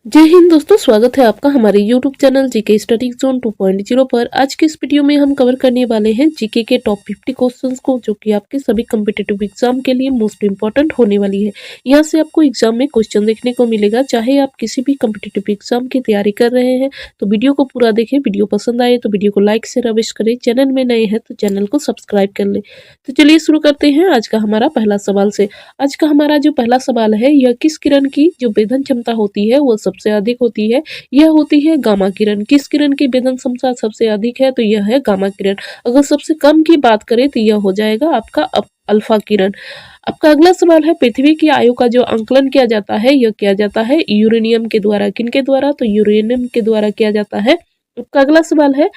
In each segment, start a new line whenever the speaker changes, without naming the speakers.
जय हिंद दोस्तों, स्वागत है आपका हमारे YouTube channel GK study zone 2.0 पर। आज के इस वीडियो में हम कवर करने वाले हैं जीके के टॉप 50 क्वेश्चंस को, जो कि आपके सभी कम्पिटिटिव एग्जाम के लिए मोस्ट इंपॉर्टेंट होने वाली है। यहाँ से आपको एग्जाम में क्वेश्चन देखने को मिलेगा। चाहे आप किसी भी कम्पिटिटिव एग्जाम की तैयारी कर रहे हैं तो वीडियो को पूरा देखें। वीडियो पसंद आए तो वीडियो को लाइक शेयर अवश्य करें। चैनल में नए हैं तो चैनल को सब्सक्राइब कर ले। तो चलिए शुरू करते हैं आज का हमारा पहला सवाल से। आज का हमारा जो पहला सवाल है, यह किस किरण की जो वेधन क्षमता होती है वो सबसे अधिक होती है? यह होती है गामा किरण। किस किरण की वेधन क्षमता सबसे अधिक है? तो यह है गामा किरण। अगर सबसे कम की बात करें तो यह हो जाएगा आपका अल्फा किरण। आपका अगला सवाल है, पृथ्वी की आयु का जो आंकलन किया जाता है यह किया जाता है यूरेनियम के द्वारा। किनके द्वारा? तो यूरेनियम के द्वारा किया जाता है। आपका अगला सवाल है,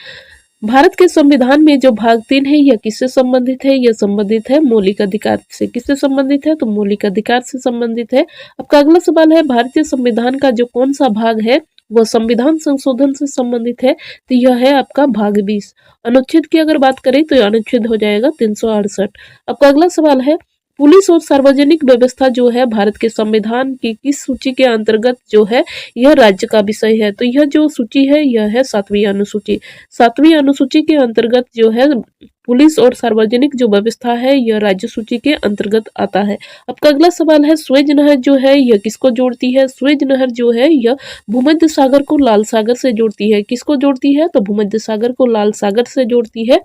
भारत के संविधान में जो भाग 3 है यह किससे संबंधित है? यह संबंधित है मौलिक अधिकार से। किससे संबंधित है? तो मौलिक अधिकार से संबंधित है। आपका अगला सवाल है, भारतीय संविधान का जो कौन सा भाग है वह संविधान संशोधन से संबंधित है? तो यह है आपका भाग 20। अनुच्छेद की अगर बात करें तो अनुच्छेद हो जाएगा 368। आपका अगला सवाल है, पुलिस और सार्वजनिक व्यवस्था जो है भारत के संविधान की किस सूची के अंतर्गत जो है यह राज्य का विषय है? तो यह जो सूची है यह है 7वीं अनुसूची। 7वीं अनुसूची के अंतर्गत जो है पुलिस और सार्वजनिक जो व्यवस्था है यह राज्य सूची के अंतर्गत आता है। आपका अगला सवाल है, स्वेज नहर जो है यह किसको जोड़ती है? स्वेज नहर जो है यह भूमध्य सागर को लाल सागर से जोड़ती है। किसको जोड़ती है? तो भूमध्य सागर को लाल सागर से जोड़ती है।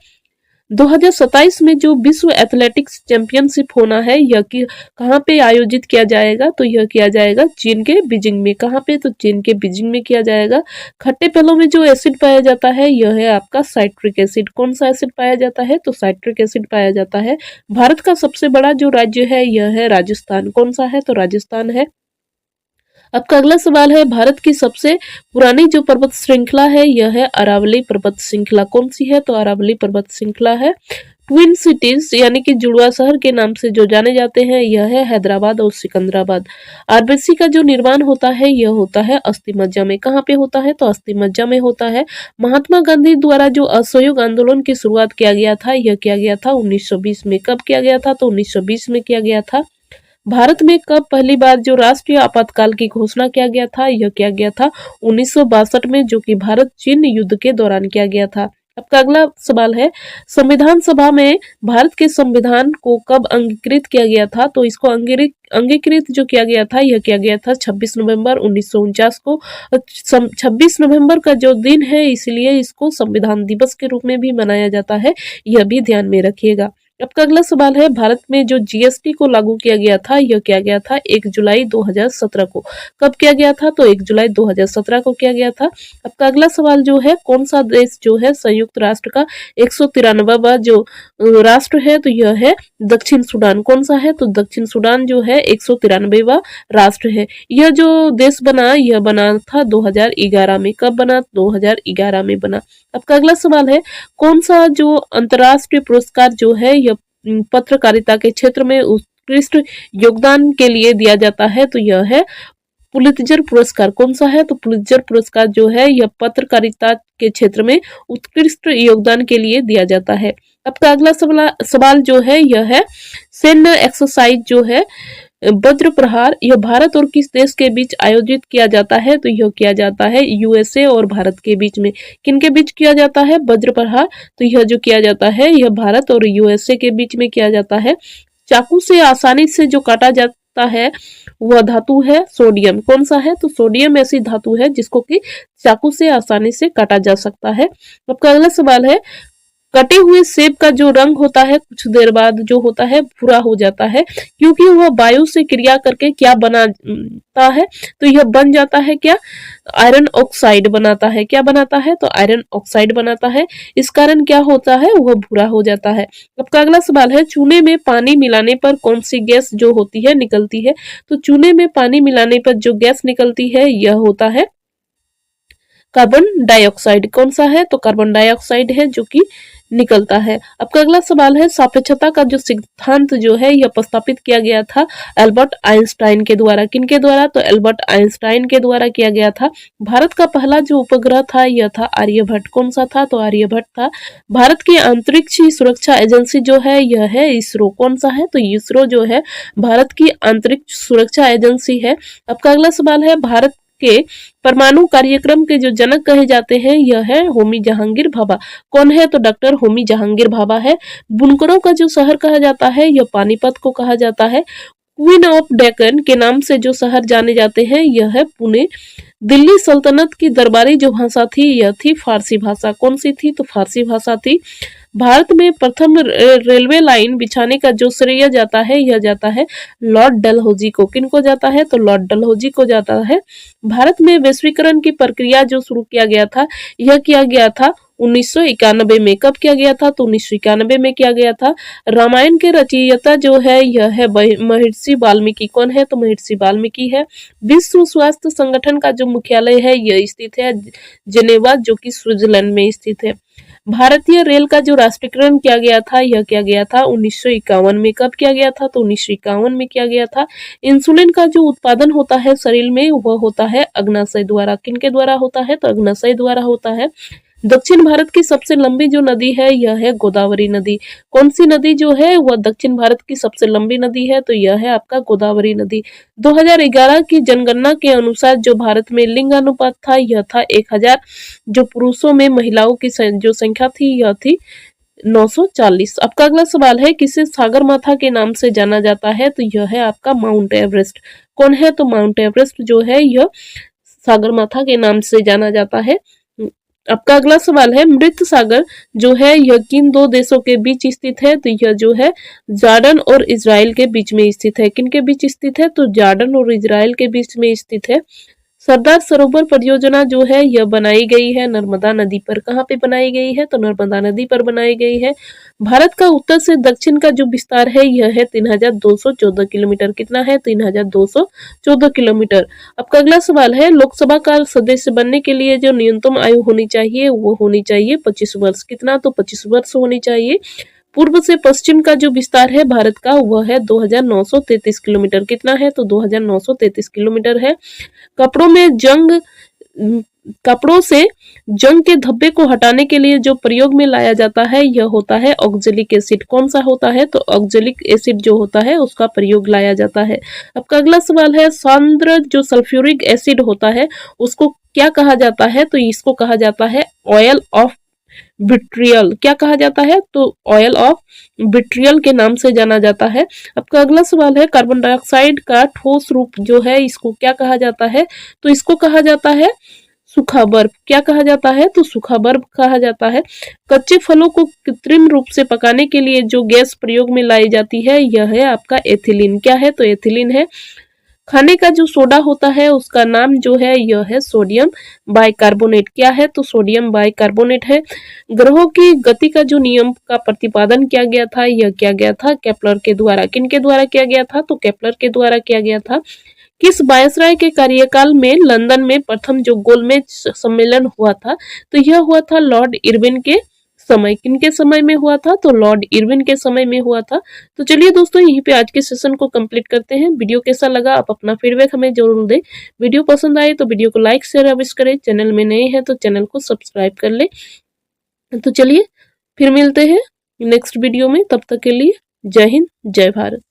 2027 में जो विश्व एथलेटिक्स चैंपियनशिप होना है यह कहाँ पे आयोजित किया जाएगा? तो यह किया जाएगा चीन के बीजिंग में। कहाँ पे? तो चीन के बीजिंग में किया जाएगा। खट्टे फलों में जो एसिड पाया जाता है यह है आपका साइट्रिक एसिड। कौन सा एसिड पाया जाता है? तो साइट्रिक एसिड पाया जाता है। भारत का सबसे बड़ा जो राज्य है यह है राजस्थान। कौन सा है? तो राजस्थान है। आपका अगला सवाल है, भारत की सबसे पुरानी जो पर्वत श्रृंखला है यह है अरावली पर्वत श्रृंखला। कौन सी है? तो अरावली पर्वत श्रृंखला है। ट्विन सिटीज यानी कि जुड़वा शहर के नाम से जो जाने जाते हैं यह है हैदराबाद और सिकंदराबाद। आरबीसी का जो निर्माण होता है यह होता है अस्थि मज्जा में। कहाँ पे होता है? तो अस्थि मज्जा में होता है। महात्मा गांधी द्वारा जो असहयोग आंदोलन की शुरुआत किया गया था यह किया गया था 1920 में। कब किया गया था? तो 1920 में किया गया था। भारत में कब पहली बार जो राष्ट्रीय आपातकाल की घोषणा किया गया था? यह किया गया था 1962 में, जो कि भारत चीन युद्ध के दौरान किया गया था। आपका अगला सवाल है, संविधान सभा में भारत के संविधान को कब अंगीकृत किया गया था? तो इसको अंगीकृत जो किया गया था यह किया गया था 26 नवंबर 1949 को। 26 नवंबर का जो दिन है इसलिए इसको संविधान दिवस के रूप में भी मनाया जाता है, यह भी ध्यान में रखिएगा। आपका अगला सवाल है, भारत में जो जीएसटी को लागू किया गया था यह किया गया था 1 जुलाई 2017 को। कब किया गया था? तो 1 जुलाई 2017 को किया गया था। आपका अगला सवाल जो है, कौन सा देश जो है संयुक्त राष्ट्र का 193वां जो राष्ट्र है? तो यह है दक्षिण सूडान। कौन सा है? तो दक्षिण सूडान जो है 193वां राष्ट्र है। यह जो देश बना यह बना था 2011 में। कब बना? 2011 में बना। आपका अगला सवाल है, कौन सा जो अंतर्राष्ट्रीय पुरस्कार जो है यह पत्रकारिता के क्षेत्र में उत्कृष्ट योगदान के लिए दिया जाता है? तो यह है पुलित्जर पुरस्कार। कौन सा है? तो पुलित्जर पुरस्कार जो है यह पत्रकारिता के क्षेत्र में उत्कृष्ट योगदान के लिए दिया जाता है। आपका अगला सवाल जो है यह है, सैन्य एक्सरसाइज जो है वज्र प्रहार यह भारत और किस देश के बीच आयोजित किया जाता है? तो यह किया जाता है यूएसए और भारत के बीच में। किनके बीच किया जाता है वज्र प्रहार? तो यह जो किया जाता है यह भारत और यूएसए के बीच में किया जाता है। चाकू से आसानी से जो काटा जाता है वह धातु है सोडियम। कौन सा है? तो सोडियम ऐसी धातु है जिसको कि चाकू से आसानी से काटा जा सकता है। आपका अगला सवाल है, कटे हुए सेब का जो रंग होता है कुछ देर बाद जो होता है भूरा हो जाता है, क्योंकि वह वायु से क्रिया करके क्या बनाता है? तो यह बन जाता है क्या? आयरन ऑक्साइड बनाता है। क्या बनाता है? तो आयरन ऑक्साइड बनाता है। इस कारण क्या होता है? वह भूरा हो जाता है। आपका अगला सवाल है, चूने में पानी मिलाने पर कौन सी गैस जो होती है निकलती है? तो चूने में पानी मिलाने पर जो गैस निकलती है यह होता है कार्बन डाइऑक्साइड। कौन सा है? तो कार्बन डाइऑक्साइड है जो कि निकलता है। आपका अगला सवाल है, सापेक्षता का जो सिद्धांत जो है यह प्रस्तावित किया गया था एल्बर्ट आइंस्टाइन के द्वारा। किनके द्वारा? तो एल्बर्ट आइंस्टाइन के द्वारा किया गया था। भारत का पहला जो उपग्रह था यह था आर्यभट्ट। कौन सा था? तो आर्यभट्ट था। भारत की अंतरिक्ष सुरक्षा एजेंसी जो है यह है इसरो। कौन सा है? तो इसरो जो है भारत की अंतरिक्ष सुरक्षा एजेंसी है। आपका अगला सवाल है, भारत के परमाणु कार्यक्रम के जो जनक कहे जाते हैं यह है होमी जहांगीर भाभा। कौन है? तो डॉक्टर होमी जहांगीर भाभा है। बुनकरों का जो शहर कहा जाता है यह पानीपत को कहा जाता है। क्वीन ऑफ डेक्कन के नाम से जो शहर जाने जाते हैं यह है पुणे। दिल्ली सल्तनत की दरबारी जो भाषा थी यह थी फारसी भाषा। कौन सी थी? तो फारसी भाषा थी। भारत में प्रथम रेलवे लाइन बिछाने का जो श्रेय जाता है यह जाता है लॉर्ड डलहौजी को। किनको जाता है? तो लॉर्ड डलहौजी को जाता है। भारत में वैश्वीकरण की प्रक्रिया जो शुरू किया गया था यह किया गया था 1991 में। कब किया गया था? तो 1991 में किया गया था। रामायण के रचयिता जो है यह है महर्षि वाल्मीकि। कौन है? तो महर्षि वाल्मीकि है। विश्व स्वास्थ्य संगठन का जो मुख्यालय है यह स्थित है जेनेवा, जो कि स्विट्जरलैंड में स्थित है। भारतीय रेल का जो राष्ट्रीयकरण किया गया था यह किया गया था 1951 में। कब किया गया था? तो 1951 में किया गया था। इंसुलिन का जो उत्पादन होता है शरीर में वह होता है अग्नाशय द्वारा। किनके द्वारा होता है? तो अग्नाशय द्वारा होता है। दक्षिण भारत की सबसे लंबी जो नदी है यह है गोदावरी नदी। कौन सी नदी जो है वह दक्षिण भारत की सबसे लंबी नदी है? तो यह है आपका गोदावरी नदी। 2011 की जनगणना के अनुसार जो भारत में लिंग अनुपात था यह था 1000। जो पुरुषों में महिलाओं की जो संख्या थी यह थी 940। आपका अगला सवाल है किसे सागरमाथा के नाम से जाना जाता है? तो यह है आपका माउंट एवरेस्ट। कौन है? तो माउंट एवरेस्ट जो है यह सागरमाथा के नाम से जाना जाता है। आपका अगला सवाल है मृत सागर जो है यह किन दो देशों के बीच स्थित है? तो यह जो है जॉर्डन और इजराइल के बीच में स्थित है। किन के बीच स्थित है? तो जॉर्डन और इजराइल के बीच में स्थित है। सरदार सरोवर परियोजना जो है यह बनाई गई है नर्मदा नदी पर। कहाँ पे बनाई गई है? तो नर्मदा नदी पर बनाई गई है। भारत का उत्तर से दक्षिण का जो विस्तार है यह है 3214 किलोमीटर। कितना है? 3214 किलोमीटर। आपका अगला सवाल है लोकसभा का सदस्य बनने के लिए जो न्यूनतम आयु होनी चाहिए वो होनी चाहिए 25 वर्ष। कितना? तो 25 वर्ष होनी चाहिए। पूर्व से पश्चिम का जो विस्तार है भारत का वह है 2933 किलोमीटर। कितना है? तो 2933 किलोमीटर है। कपड़ों से जंग के धब्बे को हटाने के लिए जो प्रयोग में लाया जाता है यह होता है ऑक्जेलिक एसिड। कौन सा होता है? तो ऑक्जेलिक एसिड जो होता है उसका प्रयोग लाया जाता है। आपका अगला सवाल है सांद्र जो सल्फ्यूरिक एसिड होता है उसको क्या कहा जाता है? तो इसको कहा जाता है ऑयल ऑफ विट्रियल। क्या कहा जाता है? तो ऑयल ऑफ विट्रियल के नाम से जाना जाता है। आपका अगला सवाल है कार्बन डाइऑक्साइड का ठोस रूप जो है इसको क्या कहा जाता है? तो इसको कहा जाता है सूखा बर्फ। क्या कहा जाता है? तो सूखा बर्फ कहा जाता है। कच्चे फलों को कृत्रिम रूप से पकाने के लिए जो गैस प्रयोग में लाई जाती है यह है आपका एथिलीन। क्या है? तो एथिलीन है। खाने का जो सोडा होता है उसका नाम जो है यह है सोडियम बाइकार्बोनेट। क्या है? तो सोडियम बाइकार्बोनेट है। ग्रहों की गति का जो नियम का प्रतिपादन किया गया था यह किया गया था केपलर के द्वारा। किनके द्वारा किया गया था? तो केपलर के द्वारा किया गया था। किस वायसराय के कार्यकाल में लंदन में प्रथम जो गोलमेज सम्मेलन हुआ था? तो यह हुआ था लॉर्ड इरविन के समय। किनके समय में हुआ था? तो लॉर्ड इरविन के समय में हुआ था। तो चलिए दोस्तों यहीं पे आज के सेशन को कंप्लीट करते हैं। वीडियो कैसा लगा आप अपना फीडबैक हमें जरूर दें। वीडियो पसंद आए तो वीडियो को लाइक शेयर अवश्य करें। चैनल में नए हैं तो चैनल को सब्सक्राइब कर ले। तो चलिए फिर मिलते हैं नेक्स्ट वीडियो में। तब तक के लिए जय हिंद जय भारत।